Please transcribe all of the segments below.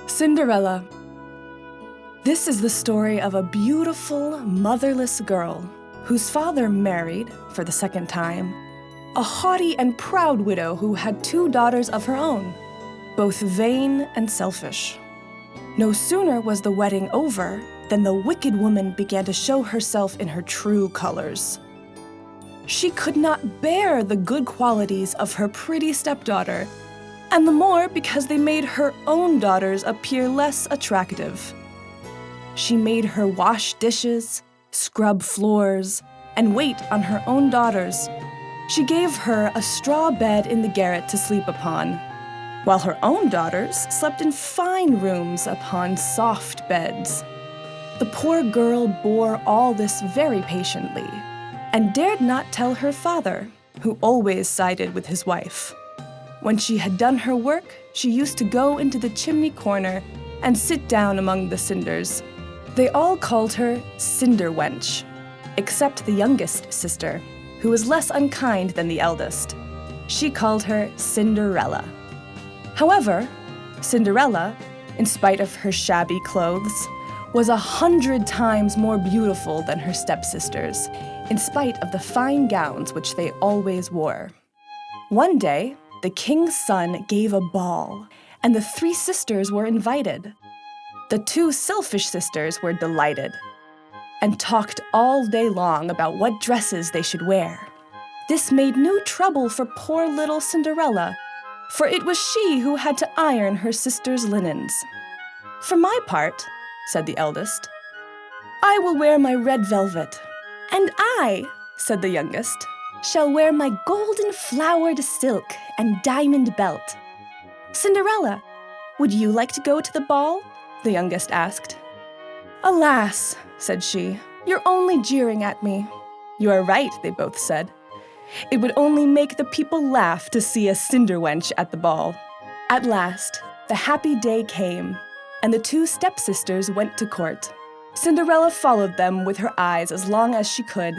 Cinderella. This is the story of a beautiful, motherless girl whose father married, for the second time, a haughty and proud widow who had 2 daughters of her own, both vain and selfish. No sooner was the wedding over than the wicked woman began to show herself in her true colors. She could not bear the good qualities of her pretty stepdaughter, and the more because they made her own daughters appear less attractive. She made her wash dishes, scrub floors, and wait on her own daughters. She gave her a straw bed in the garret to sleep upon, while her own daughters slept in fine rooms upon soft beds. The poor girl bore all this very patiently, and dared not tell her father, who always sided with his wife. When she had done her work, she used to go into the chimney corner and sit down among the cinders. They all called her Cinder Wench, except the youngest sister, who was less unkind than the eldest. She called her Cinderella. However, Cinderella, in spite of her shabby clothes, was 100 times more beautiful than her stepsisters, in spite of the fine gowns which they always wore. One day, the king's son gave a ball, and the 3 sisters were invited. The 2 selfish sisters were delighted, and talked all day long about what dresses they should wear. This made new trouble for poor little Cinderella, for it was she who had to iron her sisters' linens. "For my part," said the eldest, "I will wear my red velvet." "And I," said the youngest, "shall wear my golden flowered silk and diamond belt." "Cinderella, would you like to go to the ball?" the youngest asked. "Alas," said she, "you're only jeering at me." "You are right," they both said. "It would only make the people laugh to see a cinder wench at the ball." At last, the happy day came, and the 2 stepsisters went to court. Cinderella followed them with her eyes as long as she could,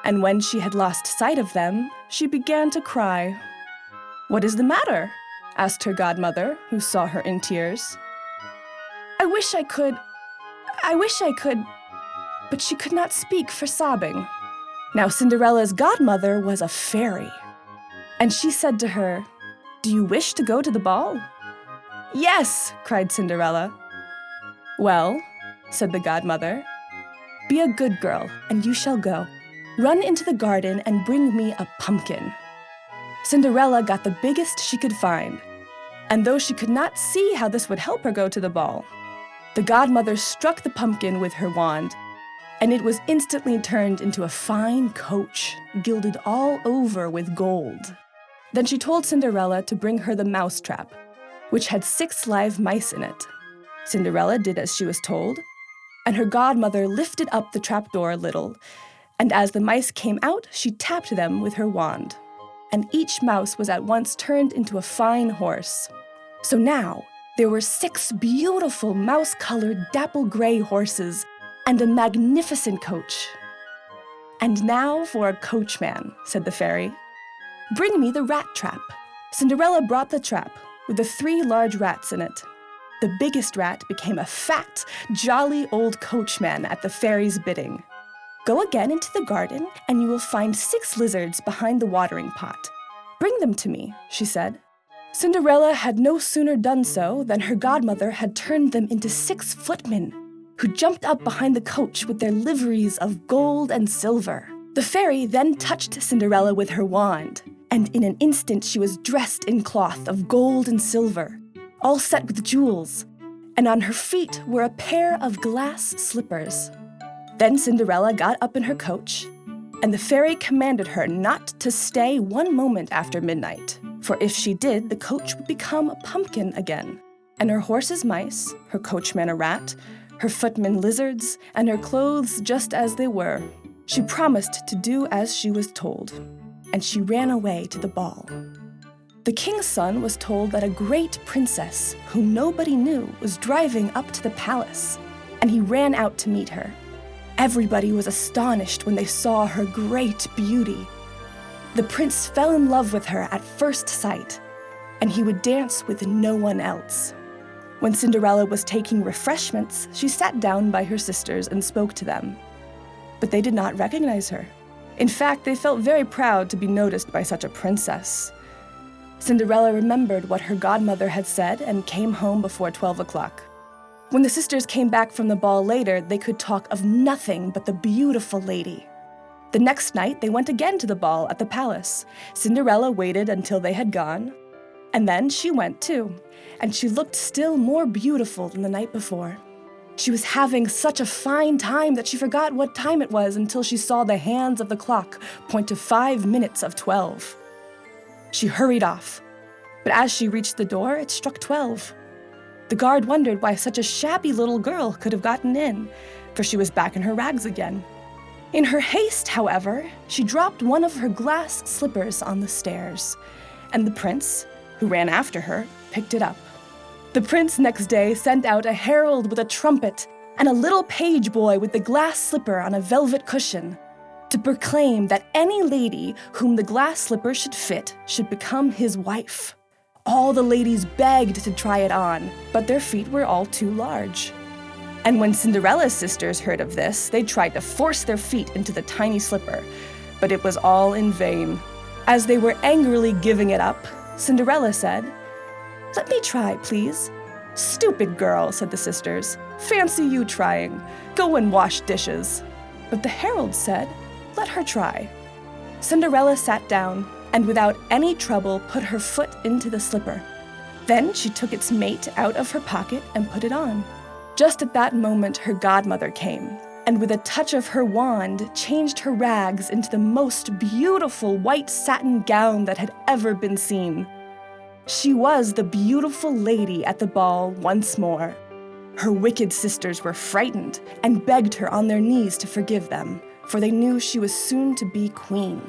and when she had lost sight of them, she began to cry. "What is the matter?" asked her godmother, who saw her in tears. I wish I could, but she could not speak for sobbing. Now Cinderella's godmother was a fairy, and she said to her, "Do you wish to go to the ball?" "Yes," cried Cinderella. "Well," said the godmother, "be a good girl, and you shall go. Run into the garden and bring me a pumpkin." Cinderella got the biggest she could find, and though she could not see how this would help her go to the ball, the godmother struck the pumpkin with her wand, and it was instantly turned into a fine coach, gilded all over with gold. Then she told Cinderella to bring her the mousetrap, which had 6 live mice in it. Cinderella did as she was told, and her godmother lifted up the trapdoor a little, and as the mice came out, she tapped them with her wand, and each mouse was at once turned into a fine horse. So now there were 6 beautiful mouse-colored dapple-gray horses and a magnificent coach. "And now for a coachman," said the fairy. "Bring me the rat trap." Cinderella brought the trap with the 3 large rats in it. The biggest rat became a fat, jolly old coachman at the fairy's bidding. "Go again into the garden, and you will find 6 lizards behind the watering pot. Bring them to me," she said. Cinderella had no sooner done so than her godmother had turned them into 6 footmen, who jumped up behind the coach with their liveries of gold and silver. The fairy then touched Cinderella with her wand, and in an instant she was dressed in cloth of gold and silver, all set with jewels, and on her feet were a pair of glass slippers. Then Cinderella got up in her coach, and the fairy commanded her not to stay 1 moment after midnight, for if she did, the coach would become a pumpkin again, and her horses mice, her coachman a rat, her footmen lizards, and her clothes just as they were. She promised to do as she was told, and she ran away to the ball. The king's son was told that a great princess, whom nobody knew, was driving up to the palace, and he ran out to meet her. Everybody was astonished when they saw her great beauty. The prince fell in love with her at first sight, and he would dance with no one else. When Cinderella was taking refreshments, she sat down by her sisters and spoke to them. But they did not recognize her. In fact, they felt very proud to be noticed by such a princess. Cinderella remembered what her godmother had said and came home before 12 o'clock. When the sisters came back from the ball later, they could talk of nothing but the beautiful lady. The next night, they went again to the ball at the palace. Cinderella waited until they had gone, and then she went too, and she looked still more beautiful than the night before. She was having such a fine time that she forgot what time it was until she saw the hands of the clock point to 5 minutes of 12. She hurried off, but as she reached the door, it struck 12. The guard wondered why such a shabby little girl could have gotten in, for she was back in her rags again. In her haste, however, she dropped one of her glass slippers on the stairs, and the prince, who ran after her, picked it up. The prince next day sent out a herald with a trumpet and a little page boy with the glass slipper on a velvet cushion to proclaim that any lady whom the glass slipper should fit should become his wife. All the ladies begged to try it on, but their feet were all too large. And when Cinderella's sisters heard of this, they tried to force their feet into the tiny slipper, but it was all in vain. As they were angrily giving it up, Cinderella said, "Let me try, please." "Stupid girl," said the sisters. "Fancy you trying. Go and wash dishes." But the herald said, "Let her try." Cinderella sat down and without any trouble put her foot into the slipper. Then she took its mate out of her pocket and put it on. Just at that moment her godmother came, and with a touch of her wand changed her rags into the most beautiful white satin gown that had ever been seen. She was the beautiful lady at the ball once more. Her wicked sisters were frightened and begged her on their knees to forgive them, for they knew she was soon to be queen.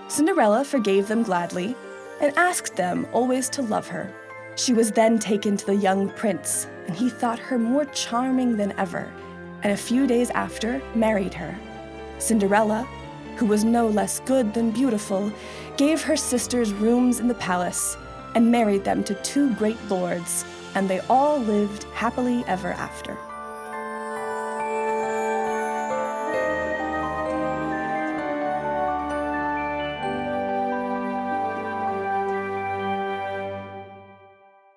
Cinderella forgave them gladly and asked them always to love her. She was then taken to the young prince, and he thought her more charming than ever, and a few days after married her. Cinderella, who was no less good than beautiful, gave her sisters rooms in the palace and married them to 2 great lords, and they all lived happily ever after.